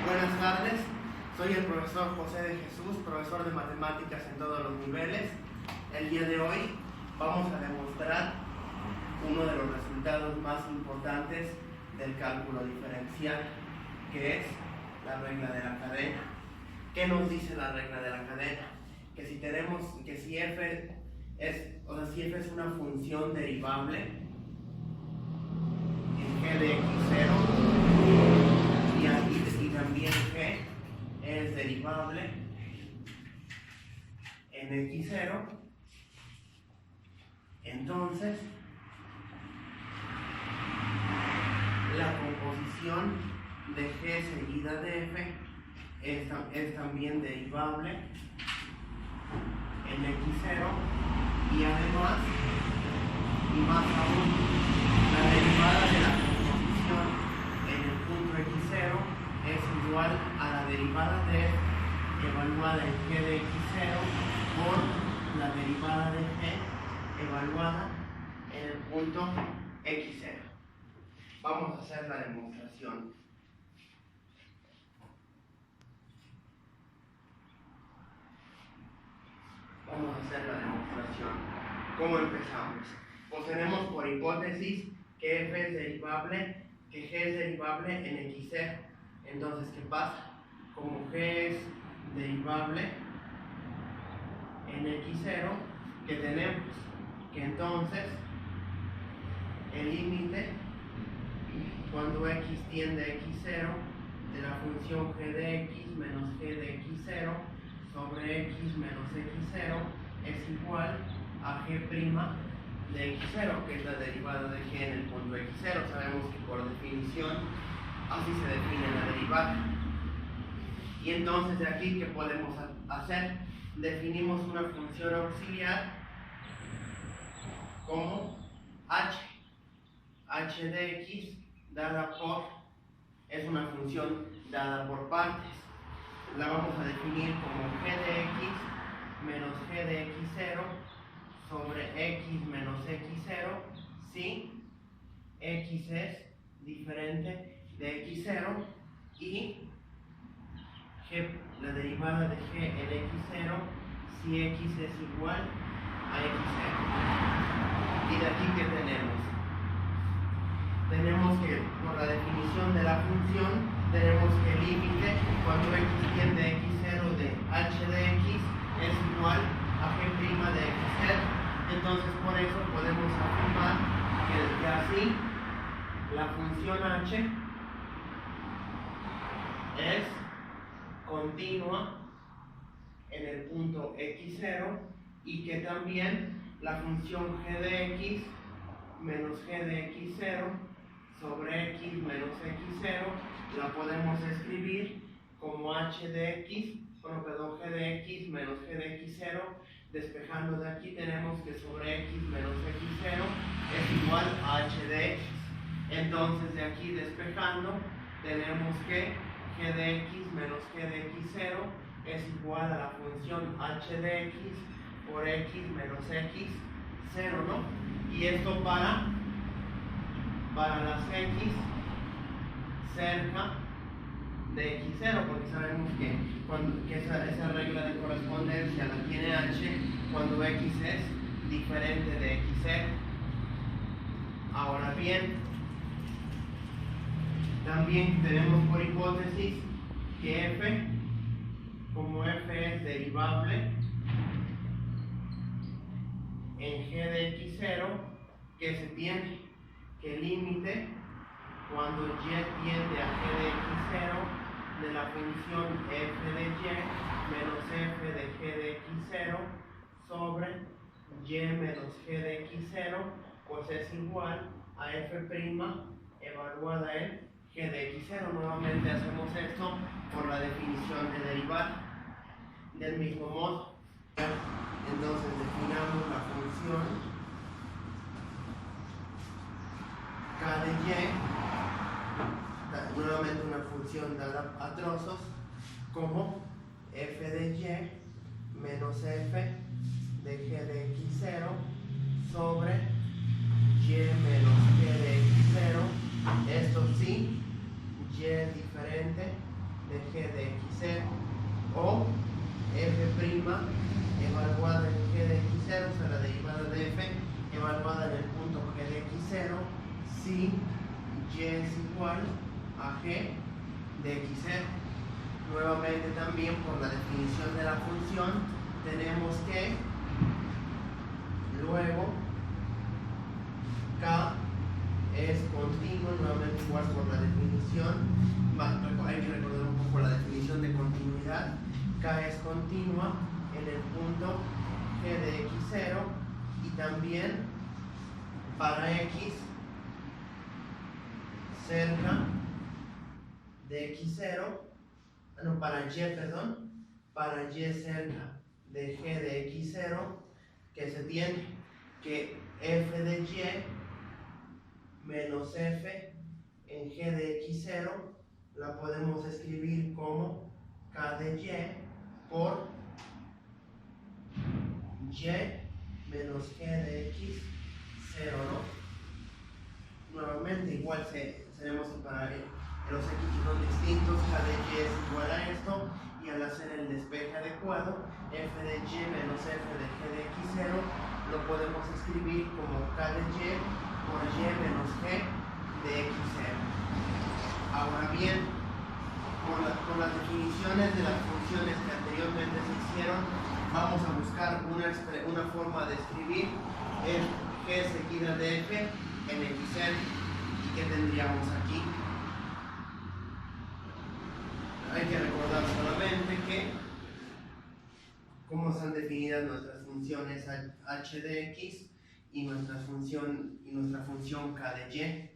Buenas tardes, soy el profesor José de Jesús, profesor de matemáticas en todos los niveles. El día de hoy vamos a demostrar uno de los resultados más importantes del cálculo diferencial, que es la regla de la cadena. ¿Qué nos dice la regla de la cadena? Que si f es una función derivable en g de x0 y también g es derivable en x0, entonces la composición de g seguida de f es también derivable en x0 y además, y más aún, la derivada de la composición en el punto x0 es igual a la derivada de f evaluada en g de x0 por la derivada de g evaluada en el punto x0. Vamos a hacer la demostración. ¿Cómo empezamos? Pues tenemos por hipótesis que f es derivable, que g es derivable en x0. Entonces, ¿qué pasa? Como g es derivable en x0, ¿qué tenemos? Que entonces el límite cuando x tiende a x0 de la función g de x menos g de x0 sobre x menos x0 es igual a g' de x0, que es la derivada de g en el punto x0. Sabemos que por definición así se define la derivada. Y entonces de aquí, ¿qué podemos hacer? Definimos una función auxiliar como h de x dada por, es una función dada por partes. La vamos a definir como g de x menos g de x0 sobre x menos x0 si x es diferente de x0 y la derivada de g en x0 si x es igual a x0. Y de aquí, ¿qué tenemos? Tenemos que, por la definición de la función, tenemos que el límite cuando x tiende a x0 de h de x es igual a g' de x0. Entonces, por eso podemos afirmar que así la función h es continua en el punto x0 y que también la función g de x menos g de x0 sobre x menos x0 la podemos escribir como h de x, g de x menos g de x0. Despejando de aquí tenemos que sobre x menos x0 es igual a h de x. Entonces de aquí despejando tenemos que g de x menos g de x0 es igual a la función h de x por x menos x0, ¿no? Y esto para las x cerca de x0, porque sabemos que esa regla de correspondencia la tiene h cuando x es diferente de x0. Ahora bien, también tenemos por hipótesis que f, como f es derivable en g de x0, que se tiene que el límite cuando y tiende a g de x0 de la función f de y menos f de g de x0 sobre y menos g de x0 pues es igual a f' evaluada en g de x0. Nuevamente hacemos esto por la definición de derivada. Del mismo modo, entonces definamos la función k de y, nuevamente una función dada a trozos, como f de y menos f de g de x0 sobre y menos g de x0, esto sí, y diferente de g de x0 o f' evaluada en g de x0, o sea, la derivada de f evaluada en el punto g de x0 si y es igual a g de x0. Nuevamente también por la definición de la función tenemos que luego k es continuo, nuevamente igual por la definición, hay que recordar un poco la definición de continuidad. K es continua en el punto g de x0 y también para x cerca de x0, para y cerca de g de x0, que se tiene que f de y menos f en g de x0 la podemos escribir como k de y por y menos g de x0, ¿no? Nuevamente igual tenemos que para los x son distintos, k de y es igual a esto, y al hacer el despeje adecuado, f de y menos f de g de x0 lo podemos escribir como k de y por y menos g de x0. Ahora bien, con las definiciones de las funciones que anteriormente se hicieron, vamos a buscar una forma de escribir el g seguida de f en x0. ¿Y qué tendríamos aquí? Hay que recordar solamente que cómo están definidas nuestras funciones h de x y nuestra función k de y.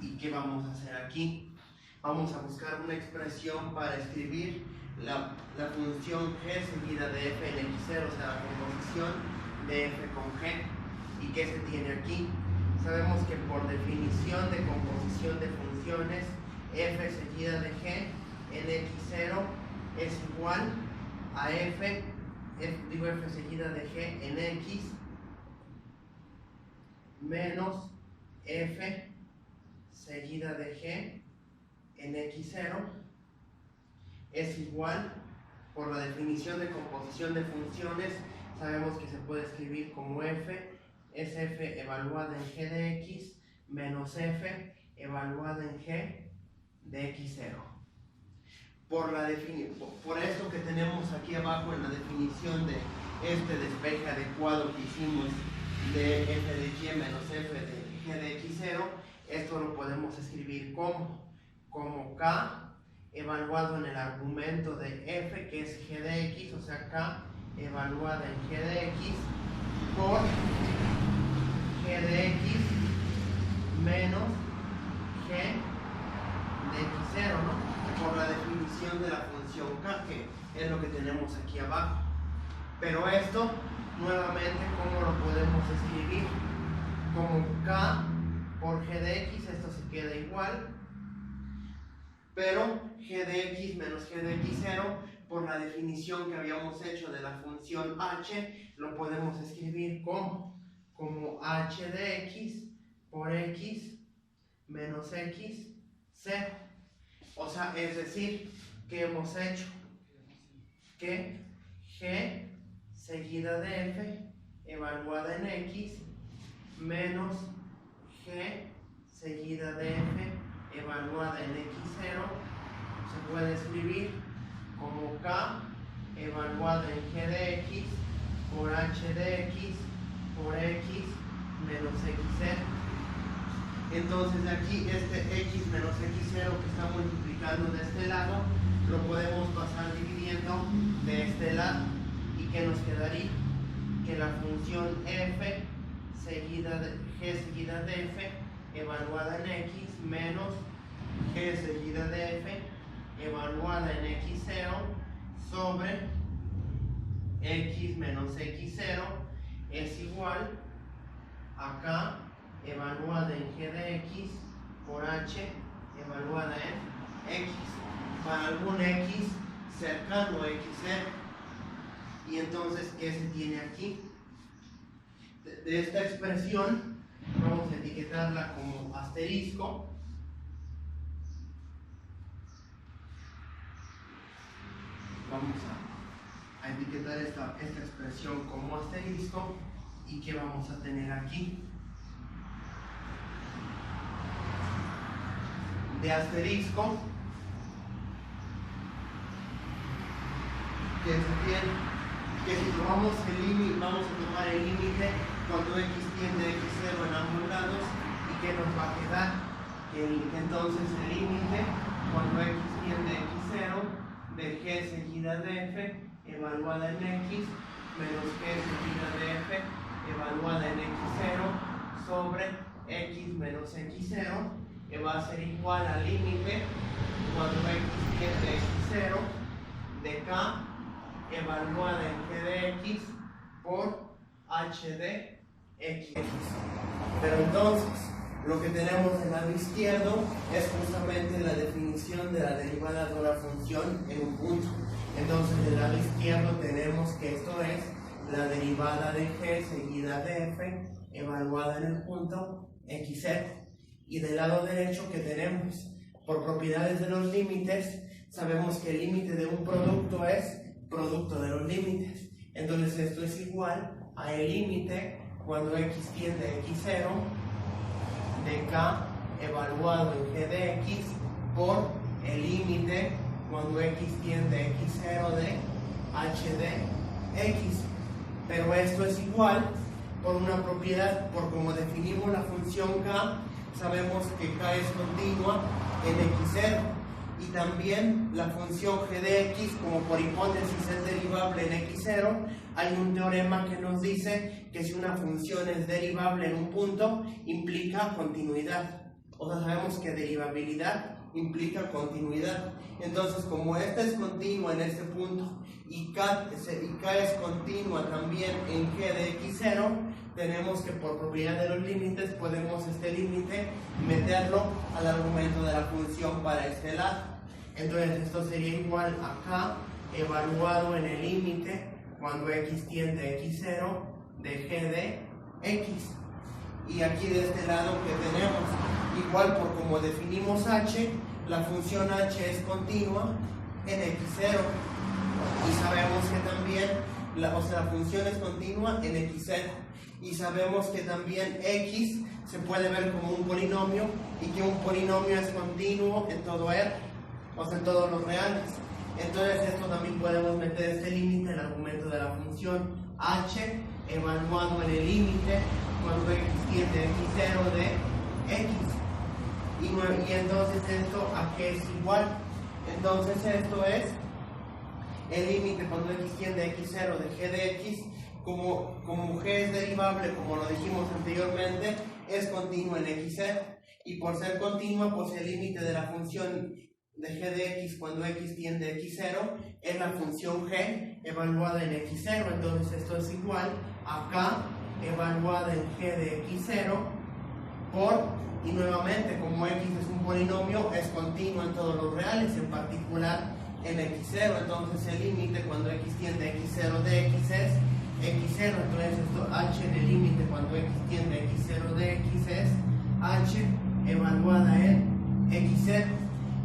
¿Y qué vamos a hacer aquí? Vamos a buscar una expresión para escribir la función g seguida de f en x0, o sea, la composición de f con g. ¿Y qué se tiene aquí? Sabemos que por definición de composición de funciones, f seguida de g en x0 es igual a f seguida de g en x menos f seguida de g en x0 es igual, por la definición de composición de funciones, sabemos que se puede escribir como f es f evaluada en g de x menos f evaluada en g de x0. Por esto que tenemos aquí abajo en la definición de este despeje adecuado que hicimos de f de y menos f de g de x0, esto lo podemos escribir como k evaluado en el argumento de f, que es g de x, o sea, k evaluada en g de x por g de x menos g de x0, ¿no? Por la definición de la función k, que es lo que tenemos aquí abajo. Pero esto, nuevamente, ¿cómo lo podemos escribir? Como k por g de x, esto se queda igual, pero g de x menos g de x0, por la definición que habíamos hecho de la función h, lo podemos escribir como h de x por x menos x, 0. O sea, es decir, que hemos hecho que g seguida de f evaluada en x menos g seguida de f evaluada en x0 se puede escribir como k evaluada en g de x por h de x por x menos x0. Entonces aquí este x menos x0 que está multiplicando de este lado lo podemos pasar dividiendo de este lado. ¿Y qué nos quedaría? Que la función f seguida de g seguida de f evaluada en x menos g seguida de f evaluada en x0 sobre x menos x0 es igual a k evaluada en g de x por h evaluada en x para algún x cercano a x0. Y entonces, ¿qué se tiene aquí? De esta expresión vamos a etiquetarla como asterisco, vamos a etiquetar esta expresión como asterisco. ¿Y qué vamos a tener aquí? De asterisco, que se tiene, que si tomamos el límite, vamos a tomar el límite cuando x tiende a x0 en ambos lados, y que nos va a quedar entonces el límite cuando x tiende a x0 de g seguida de f evaluada en x menos g seguida de f evaluada en x0 sobre x menos x0, que va a ser igual al límite cuando x tiende a x0 de k evaluada en g de x por h de x. Pero entonces, lo que tenemos del lado izquierdo es justamente la definición de la derivada de una función en un punto. Entonces, del lado izquierdo tenemos que esto es la derivada de g seguida de f evaluada en el punto x0. Y del lado derecho, que tenemos, por propiedades de los límites, sabemos que el límite de un producto es producto de los límites. Entonces esto es igual a el límite cuando x tiende a x0 de k evaluado en g de x por el límite cuando x tiende a x0 de h de x. Pero esto es igual por una propiedad, por como definimos la función k, sabemos que k es continua en x0. Y también la función g de x, como por hipótesis es derivable en x0, hay un teorema que nos dice que si una función es derivable en un punto, implica continuidad. O sea, sabemos que derivabilidad implica continuidad. Entonces, como esta es continua en este punto y k es continua también en g de x0, tenemos que por propiedad de los límites podemos este límite meterlo al argumento de la función para este lado. Entonces esto sería igual a k evaluado en el límite cuando x tiende a x0 de g de x. Y aquí de este lado que tenemos, igual por como definimos h, la función h es continua en x0. Y sabemos que también, la función es continua en x0. Y sabemos que también x se puede ver como un polinomio y que un polinomio es continuo en todo R, o sea, en todos los reales. Entonces esto también podemos meter este límite en el argumento de la función h evaluado en el límite cuando x tiende a x0 de x. Y entonces esto a qué es igual. Entonces esto es el límite cuando x tiende a x0 de g de x. Como g es derivable, como lo dijimos anteriormente, es continuo en x0. Y por ser continua, pues el límite de la función de g de x cuando x tiende a x0 es la función g evaluada en x0. Entonces esto es igual a k evaluada en g de x0 por, y nuevamente como x es un polinomio, es continuo en todos los reales, en particular en x0. Entonces el límite cuando x tiende a x0 de x es x0. Entonces esto h en el límite cuando x tiende a x0 de x es h evaluada en x0.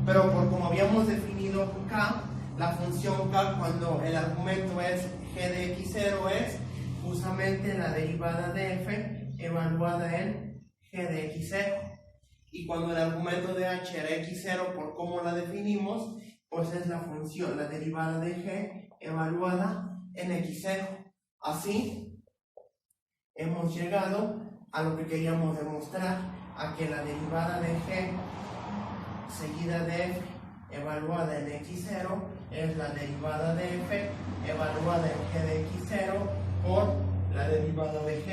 Pero por como habíamos definido k, la función k cuando el argumento es g de x0 es justamente la derivada de f evaluada en g de x0. Y cuando el argumento de h era x0, por cómo la definimos, pues es la función, la derivada de g evaluada en x0. Así hemos llegado a lo que queríamos demostrar, a que la derivada de g seguida de f evaluada en x0 es la derivada de f evaluada en g de x0 por la derivada de g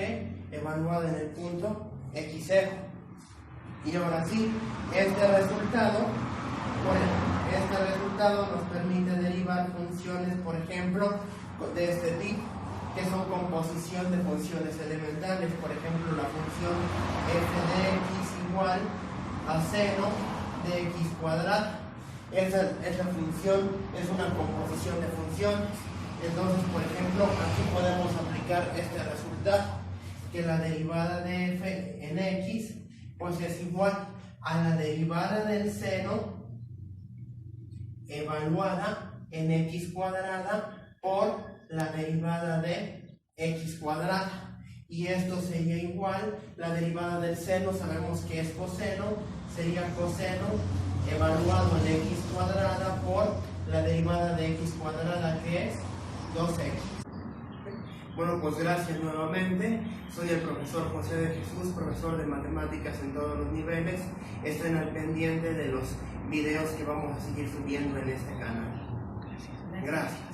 evaluada en el punto x0. Y ahora sí, este resultado nos permite derivar funciones, por ejemplo, de este tipo, que son composición de funciones elementales. Por ejemplo, la función f de x igual a seno de x cuadrado. Esa función es una composición de funciones. Entonces, por ejemplo, aquí podemos aplicar este resultado, que la derivada de f en x pues es igual a la derivada del seno evaluada en x cuadrada por la derivada de x cuadrada. Y esto sería igual, la derivada del seno, sabemos que es coseno, sería coseno evaluado en x cuadrada por la derivada de x cuadrada, que es 2x. Bueno, pues gracias nuevamente. Soy el profesor José de Jesús, profesor de matemáticas en todos los niveles. Estén al pendiente de los videos que vamos a seguir subiendo en este canal. Gracias.